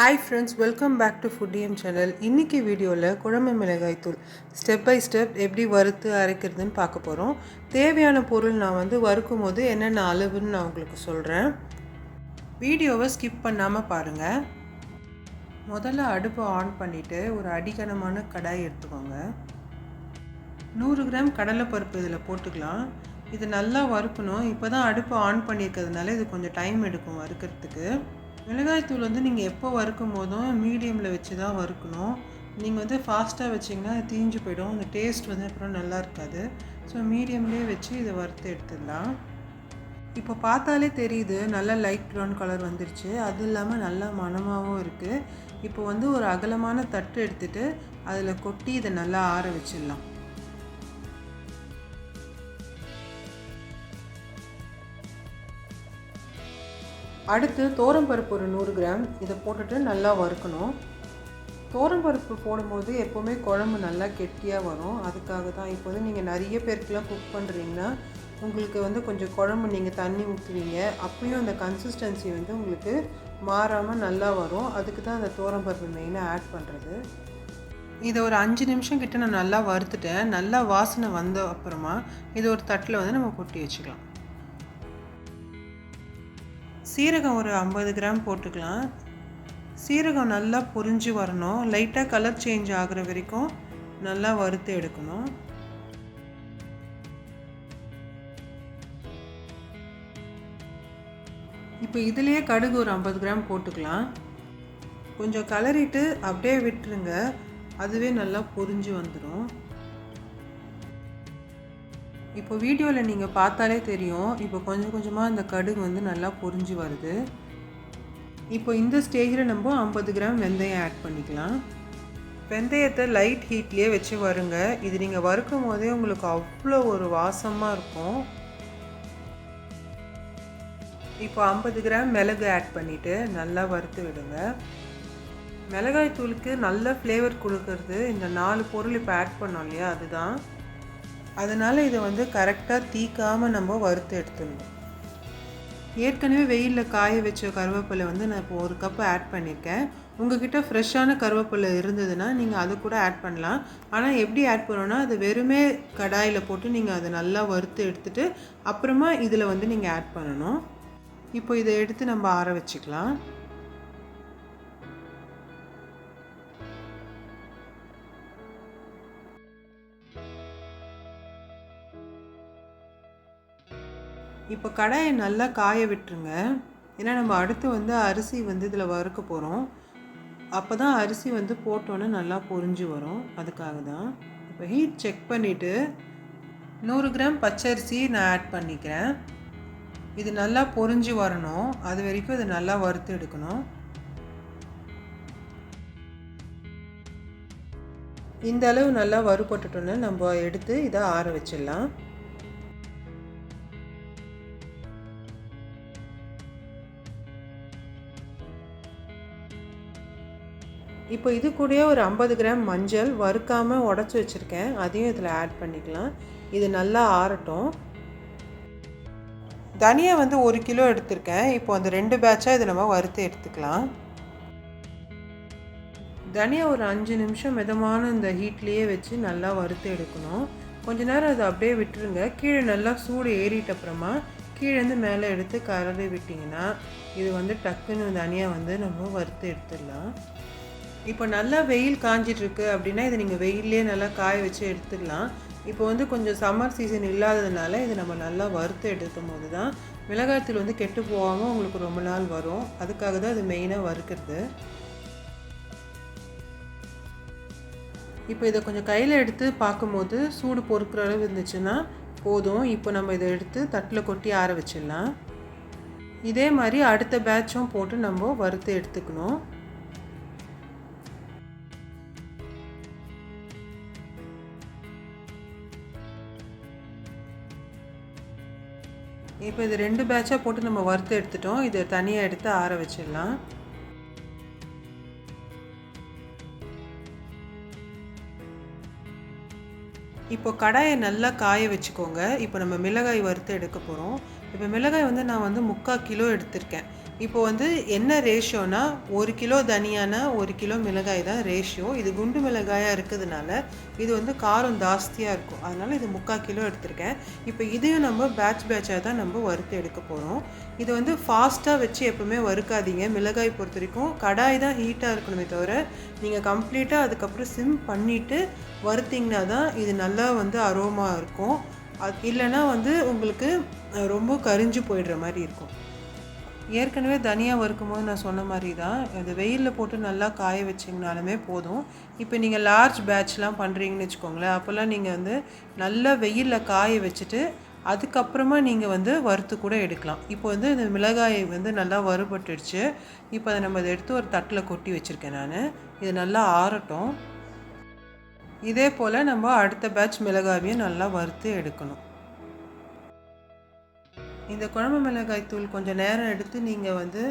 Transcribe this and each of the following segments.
Hi friends, welcome back to Foodiem channel. இன்னைக்கு வீடியோவில் குழம்பு மிளகாய் தூள் ஸ்டெப் பை ஸ்டெப் எப்படி வறுத்து அரைக்கிறதுன்னு பார்க்க போகிறோம். தேவையான பொருள் நான் வறுக்கும் போது என்னென்ன அளவுன்னு நான் உங்களுக்கு சொல்கிறேன். வீடியோவை ஸ்கிப் பண்ணாமல் பாருங்கள். முதல்ல அடுப்பை ஆன் பண்ணிவிட்டு ஒரு அடிக்கனமான கடாய் எடுத்துக்கோங்க. 100 கிராம் கடலைப்பருப்பு இதில் போட்டுக்கலாம். இது நல்லா வறுக்கணும். இப்போ தான் அடுப்பை ஆன் பண்ணியிருக்கிறதுனால இது கொஞ்சம் டைம் எடுக்கும் வறுக்கிறதுக்கு. மிளகாய் தூள் நீங்கள் எப்போ வறுக்கும் போதும் மீடியமில் வச்சு தான் வறுக்கணும். நீங்கள் ஃபாஸ்ட்டாக வச்சிங்கன்னா தீஞ்சு போயிடும். அந்த டேஸ்ட் அப்புறம் நல்லா இருக்காது. ஸோ மீடியம்லேயே வச்சு இதை வறுத்து எடுத்துடலாம். இப்போ பார்த்தாலே தெரியுது நல்லா லைட் ப்ரௌன் கலர் வந்துருச்சு. அது இல்லாமல் நல்லா மணமாகவும் இருக்குது. இப்போ ஒரு அகலமான தட்டு எடுத்துகிட்டு அதில் கொட்டி இதை நல்லா ஆற வச்சிடலாம். அடுத்து தோரம்பருப்பு ஒரு 100 கிராம் இதை போட்டுட்டு நல்லா வறுக்கணும். தோரம்பருப்பு போடும்போது எப்போவுமே குழம்பு நல்லா கெட்டியாக வரும். அதுக்காக தான். இப்போ நீங்கள் நிறைய பேருக்குலாம் குக் பண்ணுறீங்கன்னா உங்களுக்கு கொஞ்சம் குழம்பு நீங்கள் தண்ணி ஊற்றுவீங்க. அப்பயும் அந்த கன்சிஸ்டன்சி உங்களுக்கு மாறாமல் நல்லா வரும். அதுக்கு தான் அந்த தோரம்பருப்பு மெயினாக ஆட் பண்ணுறது. இதை ஒரு 5 நிமிஷம் கிட்ட நான் நல்லா வறுத்துட்டேன். நல்லா வாசனை வந்த அப்புறமா இது ஒரு தட்டில் நம்ம கொட்டி வச்சுக்கலாம். சீரகம் ஒரு 50 கிராம் போட்டுக்கலாம். சீரகம் நல்லா பொரிஞ்சு வரணும். லைட்டாக கலர் சேஞ்ச் ஆகிற வரைக்கும் நல்லா வறுத்து எடுக்கணும். இப்போ இதுலேயே கடுகு ஒரு 50 கிராம் போட்டுக்கலாம். கொஞ்சம் கலரிட்டு அப்படியே விட்டுருங்க. அதுவே நல்லா பொரிஞ்சு வந்துடும். இப்போ வீடியோவில் நீங்கள் பார்த்தாலே தெரியும். இப்போ கொஞ்சம் கொஞ்சமாக அந்த கடுகு நல்லா பொரிஞ்சு வருது. இப்போ இந்த ஸ்டேஜில் நம்ம 50 கிராம் வெந்தயம் ஆட் பண்ணிக்கலாம். வெந்தயத்தை லைட் ஹீட்லேயே வச்சு வருங்க. இது நீங்கள் வறுக்கும் போதே உங்களுக்கு அவ்வளோ ஒரு வாசமாக இருக்கும். இப்போ 50 கிராம் மிளகு ஆட் பண்ணிவிட்டு நல்லா வறுத்து விடுங்க. மிளகாய் தூளுக்கு நல்ல ஃப்ளேவர் கொடுக்கறது இந்த 4 பொருள் இப்போ ஆட் பண்ணோம் இல்லையா, அதுதான். அதனால் இதை கரெக்டாக தீக்காமல் நம்ம வறுத்து எடுத்துடணும். ஏற்கனவே வெயிலில் காய வச்ச கருவேப்பிலை நான் இப்போ 1 கப்பு ஆட் பண்ணியிருக்கேன். உங்கள்கிட்ட ஃப்ரெஷ்ஷான கருவேப்பிலை இருந்ததுன்னா நீங்கள் அது கூட ஆட் பண்ணலாம். ஆனால் எப்படி ஆட் பண்ணணும்னா அது வெறுமே கடாயில் போட்டு நீங்கள் அதை நல்லா வறுத்து எடுத்துகிட்டு அப்புறமா இதில் நீங்கள் ஆட் பண்ணணும். இப்போ இதை எடுத்து நம்ம ஆற வச்சுக்கலாம். இப்போ கடாயை நல்லா காய விட்டுருங்க. ஏன்னா நம்ம அடுத்து அரிசி இதில் வறுக்க போகிறோம். அப்போ தான் அரிசி போட்டோன்னே நல்லா பொரிஞ்சு வரும். அதுக்காக தான். இப்போ ஹீட் செக் பண்ணிவிட்டு 100 கிராம் பச்சரிசி நான் ஆட் பண்ணிக்கிறேன். இது நல்லா பொரிஞ்சு வரணும். அது வரைக்கும் இது நல்லா வறுத்து எடுக்கணும். இந்த அளவு நல்லா வறுபட்டுட்டோன்னு நம்ம எடுத்து இதை ஆற வச்சிடலாம். இப்போ இது கூடயே ஒரு 50 கிராம் மஞ்சள் வறுக்காமல் உடச்சி வச்சுருக்கேன். அதையும் இதில் ஆட் பண்ணிக்கலாம். இது நல்லா ஆறட்டும். தனியா 1 கிலோ எடுத்திருக்கேன். இப்போ அந்த 2 பேட்சாக இதை நம்ம வறுத்து எடுத்துக்கலாம். தனியா ஒரு 5 நிமிஷம் மிதமான இந்த ஹீட்லேயே வச்சு நல்லா வறுத்து எடுக்கணும். கொஞ்ச நேரம் அதை அப்படியே விட்டுருங்க. கீழே நல்லா சூடு ஏறிட்ட அப்புறமா கீழேருந்து மேலே எடுத்து கலரி விட்டிங்கன்னா இது டக்குன்னு தனியாக நம்ம வறுத்து எடுத்துடலாம். இப்போ நல்லா வெயில் காஞ்சிட்ருக்கு அப்படின்னா இதை நீங்கள் வெயிலே நல்லா காய வச்சு எடுத்துடலாம். இப்போ கொஞ்சம் சம்மர் சீசன் இல்லாததுனால இது நம்ம நல்லா வறுத்து எடுக்கும் போது தான் மிளகாய்த்தூள் கெட்டு போகாமல் உங்களுக்கு ரொம்ப நாள் வரும். அதுக்காக தான் இது மெயினாக வறுக்கிறது. இப்போ இதை கொஞ்சம் கையில் எடுத்து பார்க்கும்போது சூடு பொறுக்கிற அளவு இருந்துச்சுன்னா போதும். இப்போ நம்ம இதை எடுத்து தட்டில் கொட்டி ஆற வச்சிடலாம். இதே மாதிரி அடுத்த பேட்சும் போட்டு நம்ம வறுத்து எடுத்துக்கணும். இப்போ இது 2 பேட்சாக போட்டு நம்ம வறுத்து எடுத்துட்டோம். இதை தனியாக எடுத்து ஆற வச்சிடலாம். இப்போ கடாயை நல்லா காய வச்சுக்கோங்க. இப்போ நம்ம மிளகாய் வறுத்து எடுக்க போகிறோம். இப்போ மிளகாய் நான் 3/4 கிலோ எடுத்திருக்கேன். இப்போ வந்து என்ன ரேஷியோனா 1 கிலோ தனியானா 1 கிலோ மிளகாய் தான் ரேஷியோ. இது குண்டு மிளகாயாக இருக்கிறதுனால இது வந்து காரம் ஜாஸ்தியாக இருக்கும். அதனால் இது 3/4 கிலோ எடுத்திருக்கேன். இப்போ இதையும் நம்ம பேட்சாக தான் நம்ம வறுத்து எடுக்க போகிறோம். இது வந்து ஃபாஸ்ட்டாக வச்சு எப்போவுமே வறுக்காதீங்க. மிளகாய் பொறுத்த வரைக்கும் கடாய் தான் ஹீட்டாக இருக்கணுமே தவிர நீங்கள் கம்ப்ளீட்டாக அதுக்கப்புறம் சிம் பண்ணிவிட்டு வறுத்திங்கன்னா தான் இது நல்லா வந்து அரோமா இருக்கும். இல்லைன்னா வந்து உங்களுக்கு ரொம்ப கரிஞ்சு போயிடுற மாதிரி இருக்கும். ஏற்கனவே தனியா வறுக்கும்போது நான் சொன்ன மாதிரி தான், அது வெயிலில் போட்டு நல்லா காய வச்சிங்கனாலுமே போதும். இப்போ நீங்கள் லார்ஜ் பேட்ச்லாம் பண்ணுறீங்கன்னு வச்சுக்கோங்களேன், அப்போல்லாம் நீங்கள் வந்து நல்லா வெயிலில் காய வச்சுட்டு அதுக்கப்புறமா நீங்கள் வந்து வறுத்து கூட எடுக்கலாம். இப்போ வந்து இந்த மிளகாய் வந்து நல்லா வறுபட்டுடுச்சு. இப்போ அதை நம்ம எடுத்து ஒரு தட்டில் கொட்டி வச்சுருக்கேன் நான். இது நல்லா ஆறட்டும். இதே போல் நம்ம அடுத்த பேட்ச் மிளகாயையும் நல்லா வறுத்து எடுக்கணும். இந்த குழம்பு மிளகாய் தூள் கொஞ்சம் நேரம் எடுத்து நீங்கள் வந்து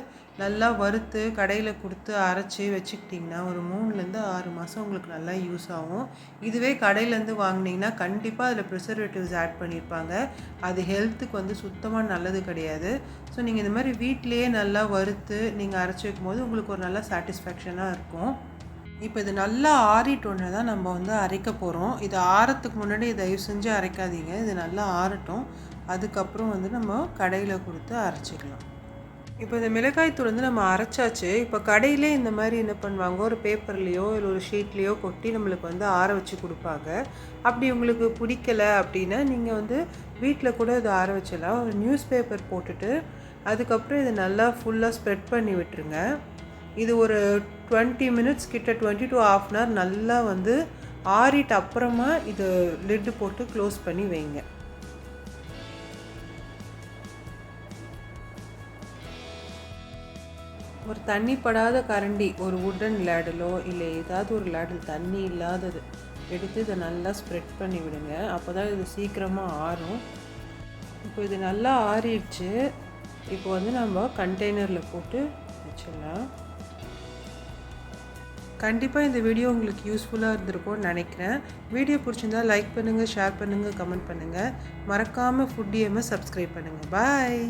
நல்லா வறுத்து கடையில் கொடுத்து அரைச்சி வச்சுக்கிட்டிங்கன்னா ஒரு 3லேருந்து 6 மாதம் உங்களுக்கு நல்லா யூஸ் ஆகும். இதுவே கடையிலேருந்து வாங்கினீங்கன்னா கண்டிப்பாக அதில் ப்ரிசர்வேட்டிவ்ஸ் ஆட் பண்ணியிருப்பாங்க. அது ஹெல்த்துக்கு வந்து சுத்தமாக நல்லது கிடையாது. ஸோ நீங்கள் இந்த மாதிரி வீட்டிலையே நல்லா வறுத்து நீங்கள் அரைச்சி வைக்கும்போது உங்களுக்கு ஒரு நல்ல சாட்டிஸ்ஃபேக்ஷனாக இருக்கும். இப்போ இது நல்லா ஆறிட்டோன்னே தான் நம்ம வந்து அரைக்க போகிறோம். இது ஆறத்துக்கு முன்னாடி தயவு செஞ்சு அரைக்காதீங்க. இது நல்லா ஆறட்டும். அதுக்கப்புறம் வந்து நம்ம கடையில் கொடுத்து அரைச்சிக்கலாம். இப்போ இந்த மிளகாய் தூள் வந்து நம்ம அரைச்சாச்சு. இப்போ கடையிலே இந்த மாதிரி என்ன பண்ணுவாங்க, ஒரு பேப்பர்லேயோ இல்லை ஒரு ஷீட்லேயோ கொட்டி நம்மளுக்கு வந்து ஆற வச்சு கொடுப்பாங்க. அப்படி உங்களுக்கு பிடிக்கலை அப்படின்னா நீங்கள் வந்து வீட்டில் கூட இதை ஆற வச்சிடலாம். ஒரு நியூஸ் பேப்பர் போட்டுட்டு அதுக்கப்புறம் இதை நல்லா ஃபுல்லாக ஸ்ப்ரெட் பண்ணி விட்டுருங்க. இது ஒரு 20 மினிட்ஸ் கிட்ட 20 to ½ hour நல்லா வந்து ஆறிட்டு அப்புறமா இது லிட்டு போட்டு க்ளோஸ் பண்ணி வைங்க. ஒரு தண்ணி படாத கரண்டி, ஒரு வுட்டன் லேடலோ இல்லை ஏதாவது ஒரு லேடல் தண்ணி இல்லாதது எடுத்து இதை நல்லா ஸ்ப்ரெட் பண்ணி விடுங்க. அப்போ தான் இது சீக்கிரமாக ஆறும். இப்போ இது நல்லா ஆறிடுச்சு. இப்போ வந்து நம்ம கண்டெய்னரில் போட்டு வச்சிடலாம். கண்டிப்பாக இந்த வீடியோ உங்களுக்கு யூஸ்ஃபுல்லாக இருந்திருக்கும்னு நினைக்கிறேன். வீடியோ பிடிச்சிருந்தா லைக் பண்ணுங்கள், ஷேர் பண்ணுங்கள், கமெண்ட் பண்ணுங்கள். மறக்காமல் ஃபுட் டிஎம்மை சப்ஸ்கிரைப் பண்ணுங்கள். பாய்.